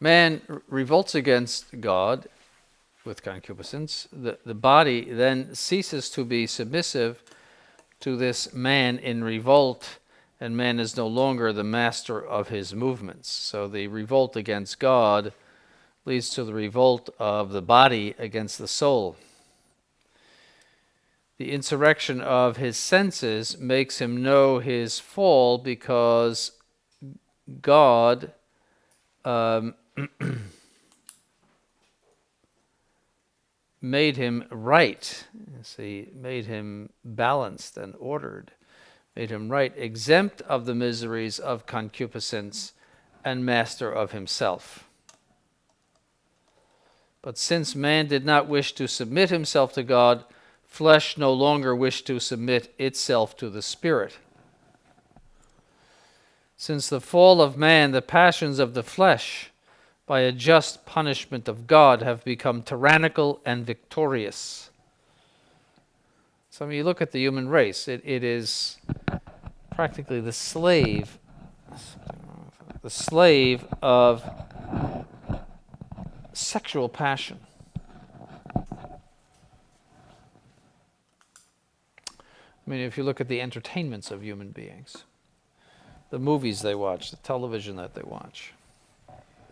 Man revolts against God with concupiscence. The body then ceases to be submissive to this man in revolt, and man is no longer the master of his movements. So the revolt against God leads to the revolt of the body against the soul. The insurrection of his senses makes him know his fall because God made him right. See, made him balanced and ordered, made him right, exempt of the miseries of concupiscence and master of himself. But since man did not wish to submit himself to God, flesh no longer wished to submit itself to the Spirit. Since the fall of man, the passions of the flesh, by a just punishment of God, have become tyrannical and victorious. So when you look at the human race, it is practically the slave of sexual passion. I mean, if you look at the entertainments of human beings, the movies they watch, the television that they watch,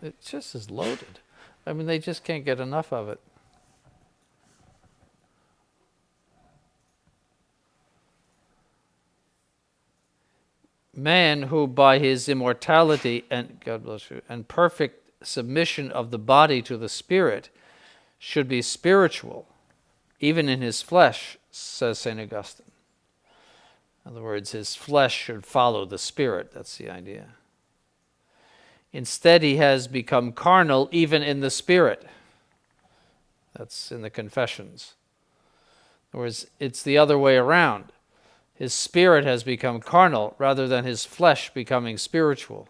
it just is loaded. I mean, they just can't get enough of it. Man who by his immortality and, God bless you, and perfect submission of the body to the spirit should be spiritual, even in his flesh, says St. Augustine. In other words, his flesh should follow the spirit. That's the idea. Instead, he has become carnal even in the spirit. That's in the Confessions. In other words, it's the other way around. His spirit has become carnal rather than his flesh becoming spiritual.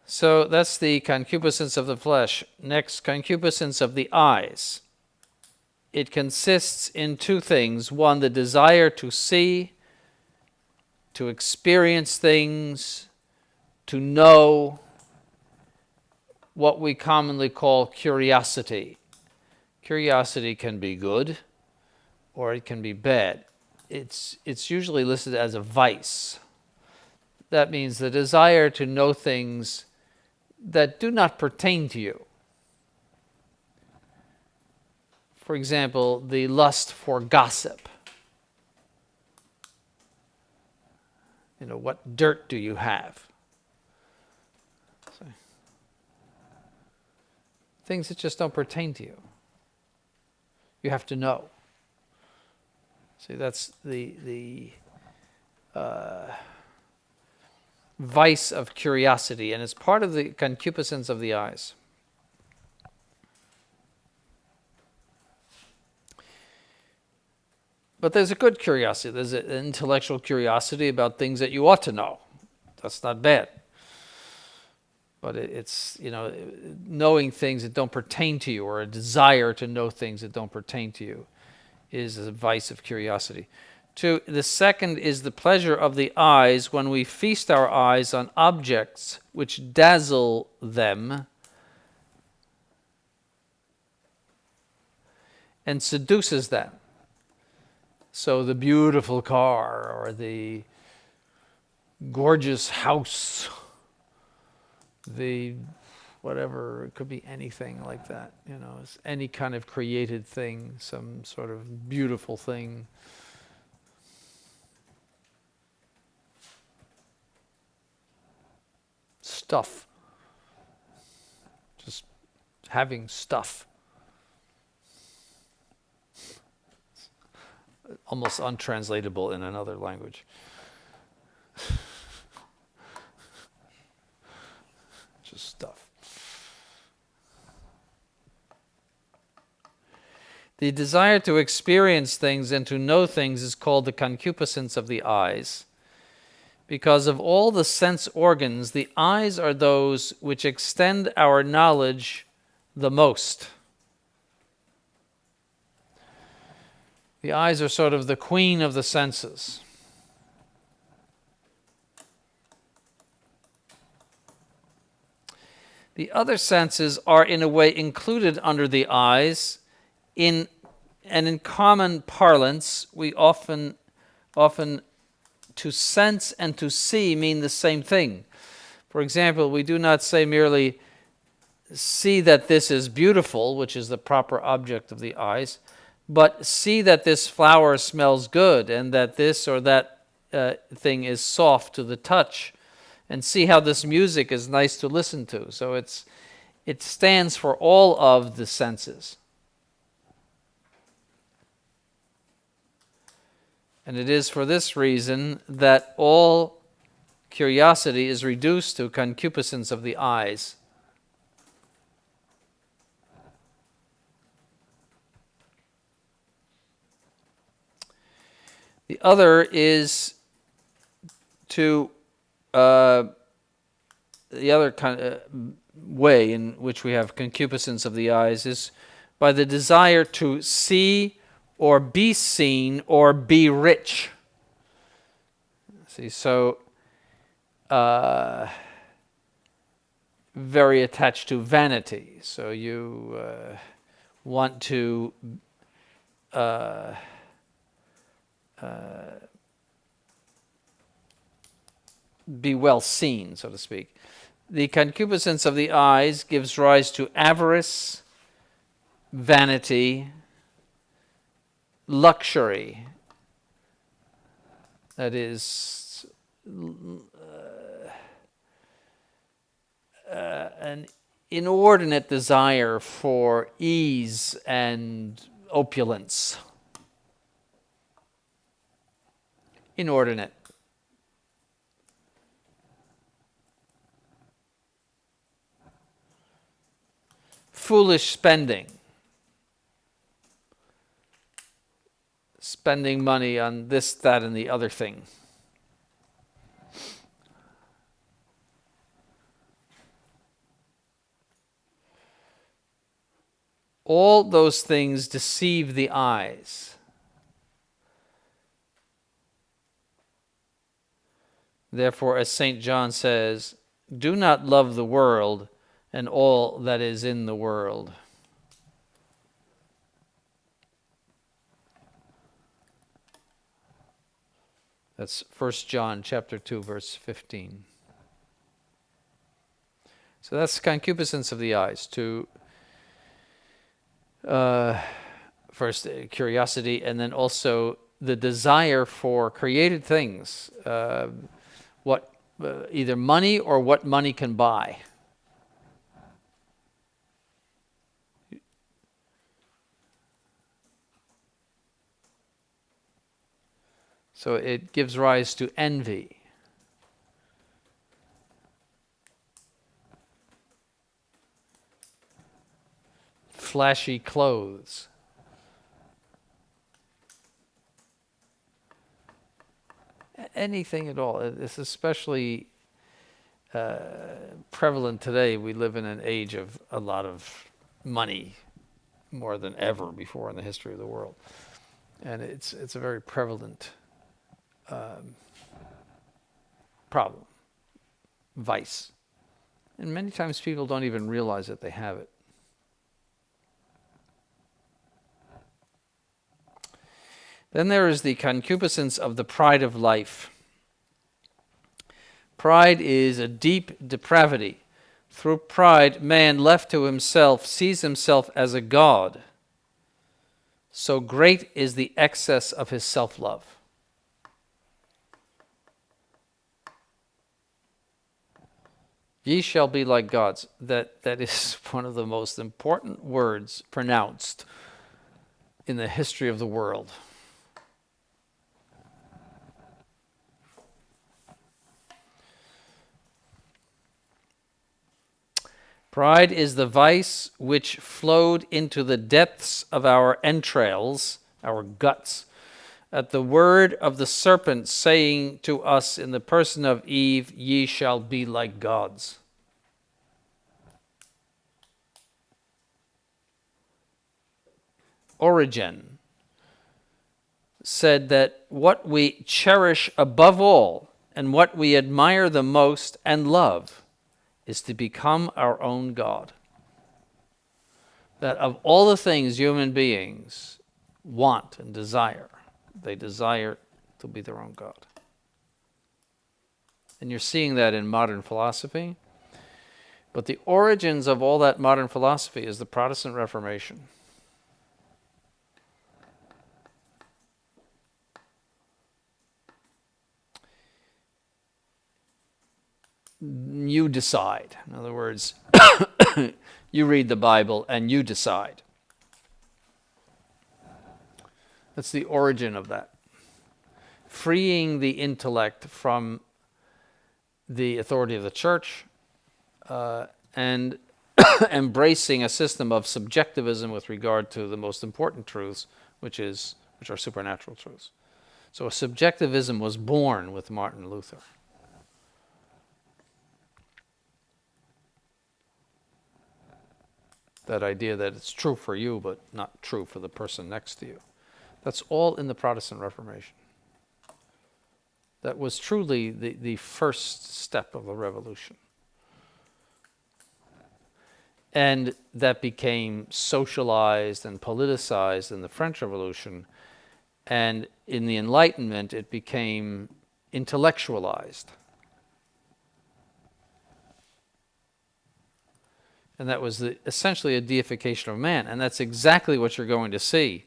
So that's the concupiscence of the flesh. Next, concupiscence of the eyes. It consists in two things. One, the desire to see, to experience things, to know, what we commonly call curiosity. Curiosity can be good or it can be bad. It's usually listed as a vice. That means the desire to know things that do not pertain to you. For example, the lust for gossip. You know, what dirt do you have? Things that just don't pertain to you. You have to know. See, that's the vice of curiosity, and it's part of the concupiscence of the eyes. But there's a good curiosity. There's an intellectual curiosity about things that you ought to know. That's not bad. But it's, you know, knowing things that don't pertain to you, or a desire to know things that don't pertain to you, is a vice of curiosity. The second is the pleasure of the eyes when we feast our eyes on objects which dazzle them and seduces them. So the beautiful car or the gorgeous house, the whatever, it could be anything like that, you know, it's any kind of created thing, some sort of beautiful thing. Stuff. Just having stuff. Almost untranslatable in another language. Just stuff. The desire to experience things and to know things is called the concupiscence of the eyes. Because of all the sense organs, the eyes are those which extend our knowledge the most. The eyes are sort of the queen of the senses. The other senses are in a way included under the eyes, and in common parlance, we often to sense and to see mean the same thing. For example, we do not say merely, see that this is beautiful, which is the proper object of the eyes, but see that this flower smells good and that this or that thing is soft to the touch, and see how this music is nice to listen to. So it stands for all of the senses. And it is for this reason that all curiosity is reduced to concupiscence of the eyes. The other is to the other kind of way in which we have concupiscence of the eyes is by the desire to see or be seen or be rich. See, so very attached to vanity. So you want to be well seen, so to speak. The concupiscence of the eyes gives rise to avarice, vanity, luxury. That is an inordinate desire for ease and opulence. Inordinate. Foolish spending. Spending money on this, that, and the other thing. All those things deceive the eyes. Therefore, as St. John says, do not love the world and all that is in the world. That's 1 John chapter 2, verse 15. So that's concupiscence of the eyes. To first curiosity, and then also the desire for created things, either money or what money can buy. So it gives rise to envy. Flashy clothes. Anything at all. It's especially prevalent today. We live in an age of a lot of money, more than ever before in the history of the world. And it's a very prevalent problem, vice. And many times people don't even realize that they have it. Then there is the concupiscence of the pride of life. Pride is a deep depravity. Through pride, man left to himself sees himself as a god. So great is the excess of his self-love. Ye shall be like gods. That is one of the most important words pronounced in the history of the world. Pride is the vice which flowed into the depths of our entrails, our guts, at the word of the serpent saying to us in the person of Eve, ye shall be like gods. Origen said that what we cherish above all and what we admire the most and love is to become our own God. That of all the things human beings want and desire, they desire to be their own God. And you're seeing that in modern philosophy. But the origins of all that modern philosophy is the Protestant Reformation. You decide. In other words, you read the Bible and you decide. That's the origin of that. Freeing the intellect from the authority of the church and embracing a system of subjectivism with regard to the most important truths, which are supernatural truths. So subjectivism was born with Martin Luther. That idea that it's true for you, but not true for the person next to you. That's all in the Protestant Reformation. That was truly the first step of the revolution. And that became socialized and politicized in the French Revolution. And in the Enlightenment, it became intellectualized. And that was essentially a deification of man. And that's exactly what you're going to see.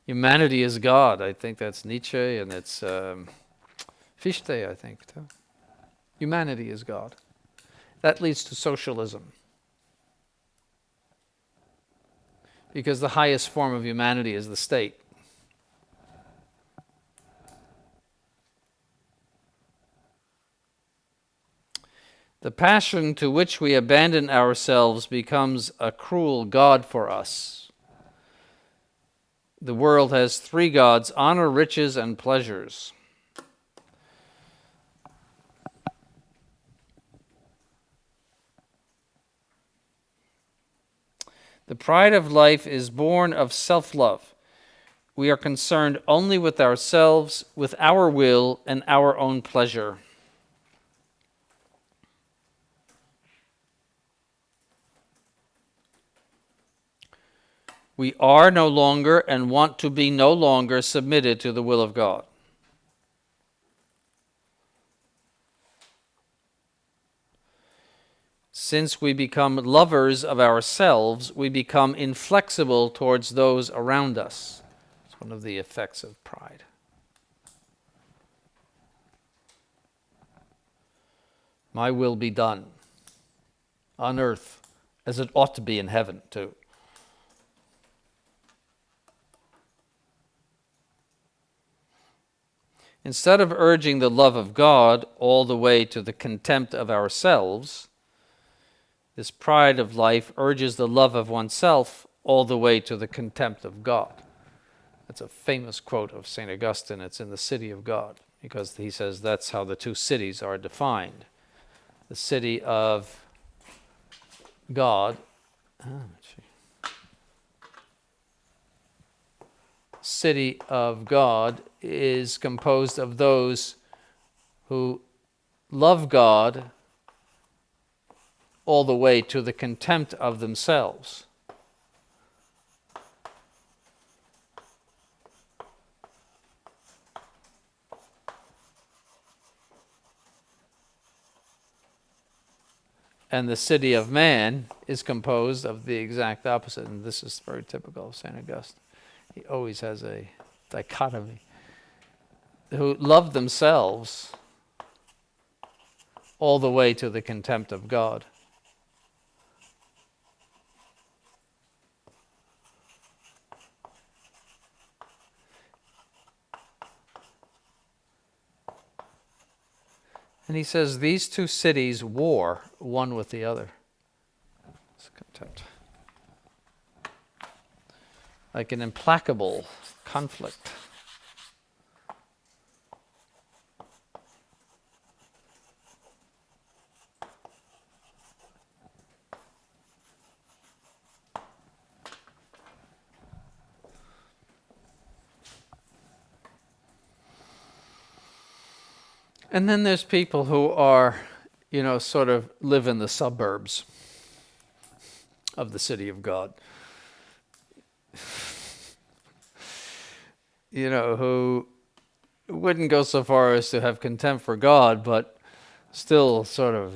Humanity is God. I think that's Nietzsche, and it's Fichte, I think, too. Humanity is God. That leads to socialism. Because the highest form of humanity is the state. The passion to which we abandon ourselves becomes a cruel god for us. The world has three gods: honor, riches, and pleasures. The pride of life is born of self-love. We are concerned only with ourselves, with our will, and our own pleasure. We are no longer and want to be no longer submitted to the will of God. Since we become lovers of ourselves, we become inflexible towards those around us. It's one of the effects of pride. My will be done on earth as it ought to be in heaven, too. Instead of urging the love of God all the way to the contempt of ourselves, this pride of life urges the love of oneself all the way to the contempt of God. That's a famous quote of St. Augustine. It's in the City of God, because he says that's how the two cities are defined. The city of God. City of God is composed of those who love God all the way to the contempt of themselves. And the city of man is composed of the exact opposite. And this is very typical of St. Augustine. He always has a dichotomy. Who love themselves all the way to the contempt of God. And he says these two cities war one with the other. It's contempt. Like an implacable conflict. And then there's people who are sort of live in the suburbs of the city of God. Who wouldn't go so far as to have contempt for God, but still sort of,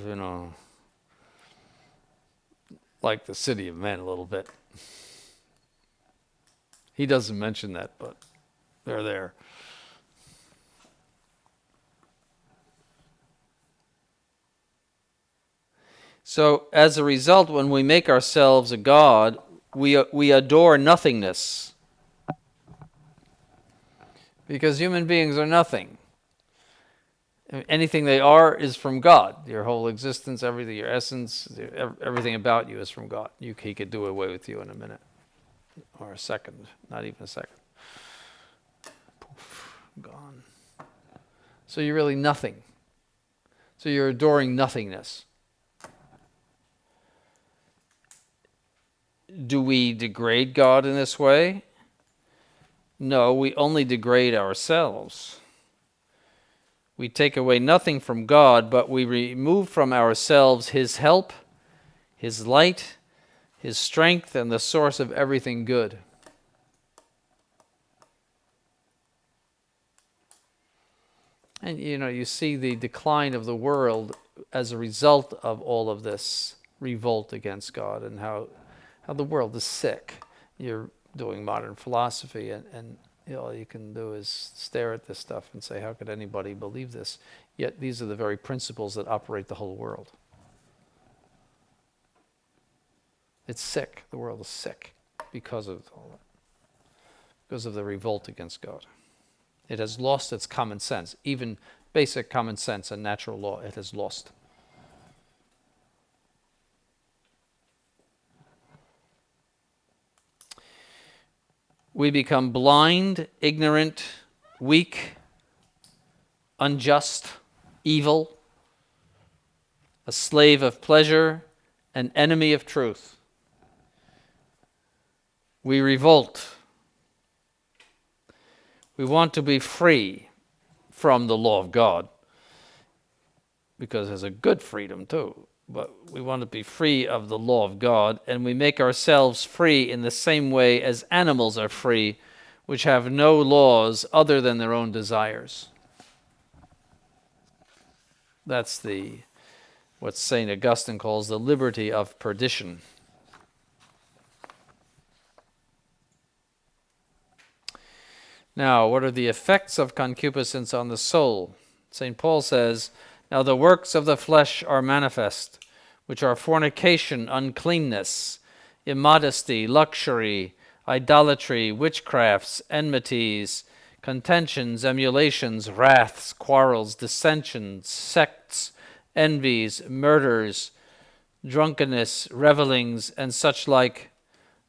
like the city of men a little bit. He doesn't mention that, but they're there. So as a result, when we make ourselves a god, we adore nothingness. Because human beings are nothing. Anything they are is from God. Your whole existence, everything, your essence, everything about you is from God. He could do away with you in a minute. Or a second. Not even a second. Poof, gone. So you're really nothing. So you're adoring nothingness. Do we degrade God in this way? No, we only degrade ourselves. We take away nothing from God, but we remove from ourselves His help, His light, His strength, and the source of everything good. And you see the decline of the world as a result of all of this revolt against God, and how the world is sick. You're doing modern philosophy, and all you can do is stare at this stuff and say, how could anybody believe this? Yet these are the very principles that operate the whole world. It's sick. The world is sick because of all that. Because of the revolt against God. It has lost its common sense. Even basic common sense and natural law, it has lost. We become blind, ignorant, weak, unjust, evil, a slave of pleasure, an enemy of truth. We revolt. We want to be free from the law of God, because there's a good freedom too. But we want to be free of the law of God, and we make ourselves free in the same way as animals are free, which have no laws other than their own desires. That's what St. Augustine calls the liberty of perdition. Now, what are the effects of concupiscence on the soul? St. Paul says, now the works of the flesh are manifest, which are fornication, uncleanness, immodesty, luxury, idolatry, witchcrafts, enmities, contentions, emulations, wraths, quarrels, dissensions, sects, envies, murders, drunkenness, revellings, and such like,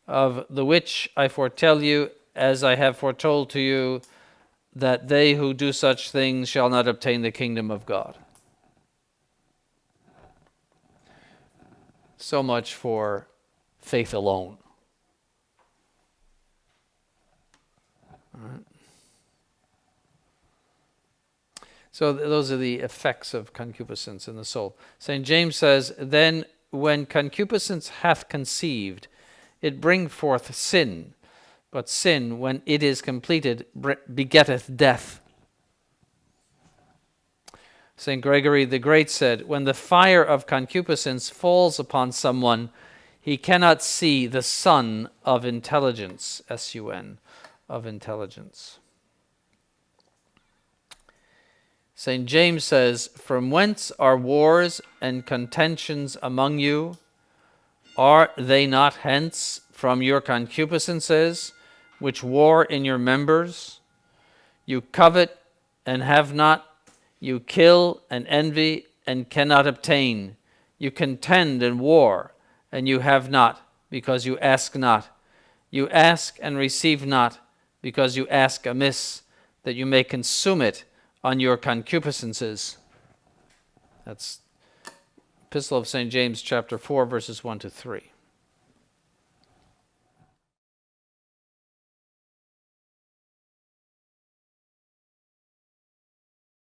of the which I foretell you, as I have foretold to you, that they who do such things shall not obtain the kingdom of God. So much for faith alone. All right. So those are the effects of concupiscence in the soul. St. James says, then when concupiscence hath conceived, it bring forth sin. But sin, when it is completed, begetteth death. St. Gregory the Great said, when the fire of concupiscence falls upon someone, he cannot see the sun of intelligence, S-U-N, of intelligence. St. James says, from whence are wars and contentions among you? Are they not hence from your concupiscences, which war in your members? You covet and have not. You kill and envy and cannot obtain. You contend and war, and you have not, because you ask not. You ask and receive not, because you ask amiss, that you may consume it on your concupiscences. That's Epistle of St. James, chapter 4, verses 1 to 3.